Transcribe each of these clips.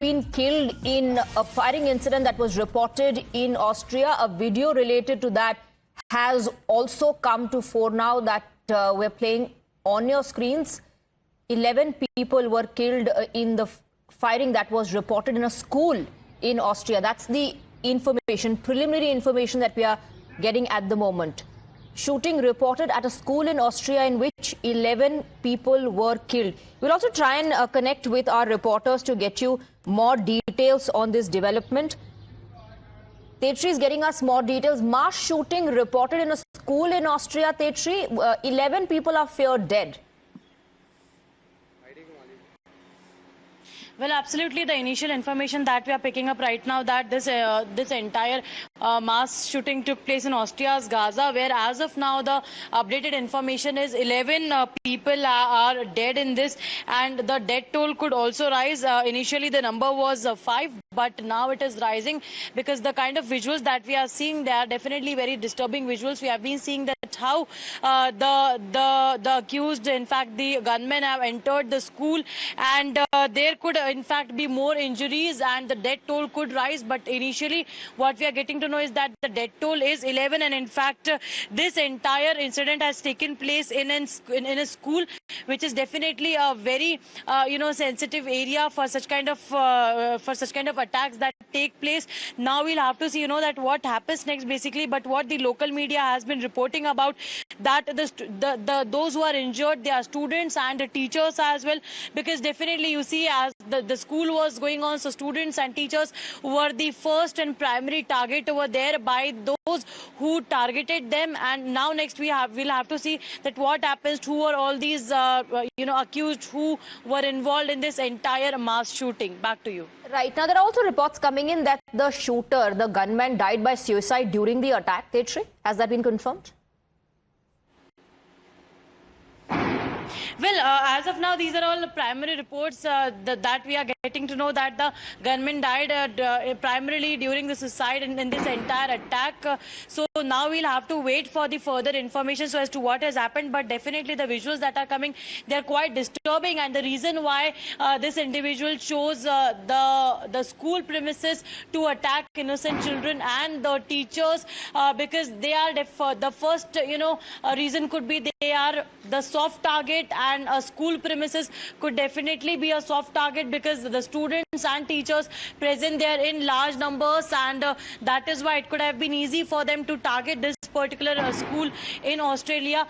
been killed in a firing incident that was reported in Austria. A video related to that has also come to fore now that we're playing on your screens. 11 people were killed in the firing that was reported in a school in Austria. That's the information, preliminary information that we are getting at the moment. Shooting reported at a school in Austria in which 11 people were killed. We'll also try and connect with our reporters to get you more details on this development. Tetri is getting us more details. Mass shooting reported in a school in Austria, Tetri. 11 people are feared dead. Well, absolutely. The initial information that we are picking up right now that this entire mass shooting took place in Austria's Gaza, where as of now the updated information is 11 people are dead in this, and the death toll could also rise. Initially the number was 5, but now it is rising because the kind of visuals that we are seeing, they are definitely very disturbing visuals. We have been seeing that how the accused, in fact the gunmen, have entered the school, and there could in fact be more injuries and the death toll could rise. But initially what we are getting to know is that the death toll is 11, and in fact this entire incident has taken place in a school, which is definitely a very sensitive area for such kind of attacks that take place. Now we'll have to see that what happens next basically. But what the local media has been reporting about, that those who are injured, they are students and the teachers as well, because definitely you see as the school was going on, so students and teachers were the first and primary target over there by those who targeted them. And now next we'll have to see that what happens, who are all these accused who were involved in this entire mass shooting. Back to you. Right, now there are also reports coming in that the shooter, the gunman, died by suicide during the attack. Tetri, has that been confirmed? Well, as of now, these are all primary reports that we are getting to know, that the gunman died primarily during the suicide in this entire attack. So now we'll have to wait for the further information so as to what has happened. But definitely the visuals that are coming, they're quite disturbing. And the reason why this individual chose the school premises to attack innocent children and the teachers, because they are the first, reason could be they are the soft target, and a school premises could definitely be a soft target because the students and teachers present there in large numbers, and that is why it could have been easy for them to target this particular school in Austria,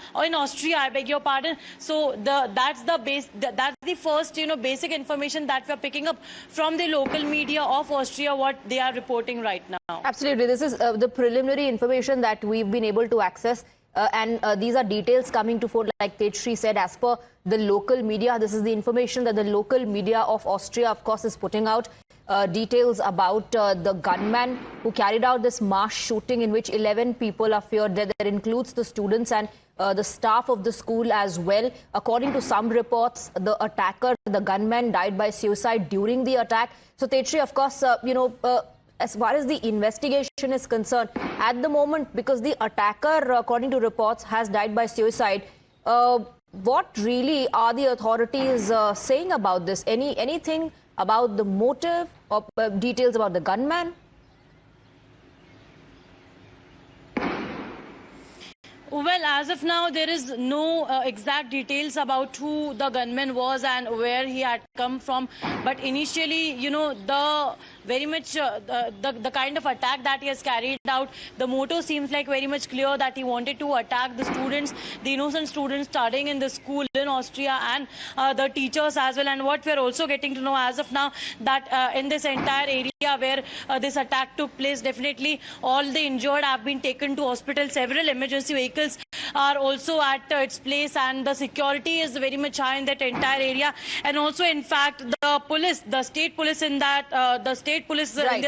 I beg your pardon. So that's the first basic information that we are picking up from the local media of Austria, what they are reporting right now. Absolutely, this is the preliminary information that we've been able to access. And these are details coming to fore, like Tetri said, as per the local media. This is the information that the local media of Austria, of course, is putting out. Details about the gunman who carried out this mass shooting in which 11 people are feared dead. That includes the students and the staff of the school as well. According to some reports, the attacker, the gunman, died by suicide during the attack. So, Tetri, of course, as far as the investigation is concerned, at the moment, because the attacker, according to reports, has died by suicide, what really are the authorities saying about this? Anything about the motive or details about the gunman? Well, as of now, there is no exact details about who the gunman was and where he had come from. But initially, the very much the kind of attack that he has carried out, the motto seems like very much clear, that he wanted to attack the students, the innocent students studying in the school in Austria, and the teachers as well. And what we are also getting to know as of now, that in this entire area where this attack took place, definitely all the injured have been taken to hospital. Several emergency vehicles are also at its place, and the security is very much high in that entire area. And also, in fact, the police, the state police in their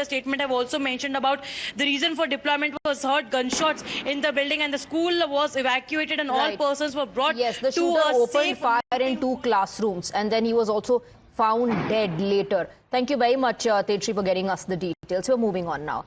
statement have also mentioned about the reason for deployment was heard gunshots in the building, and the school was evacuated, and all persons were brought the shooter opened fire in 2 classrooms, and then he was also found dead later. Thank you very much, Tetri, for getting us the details. We're moving on now.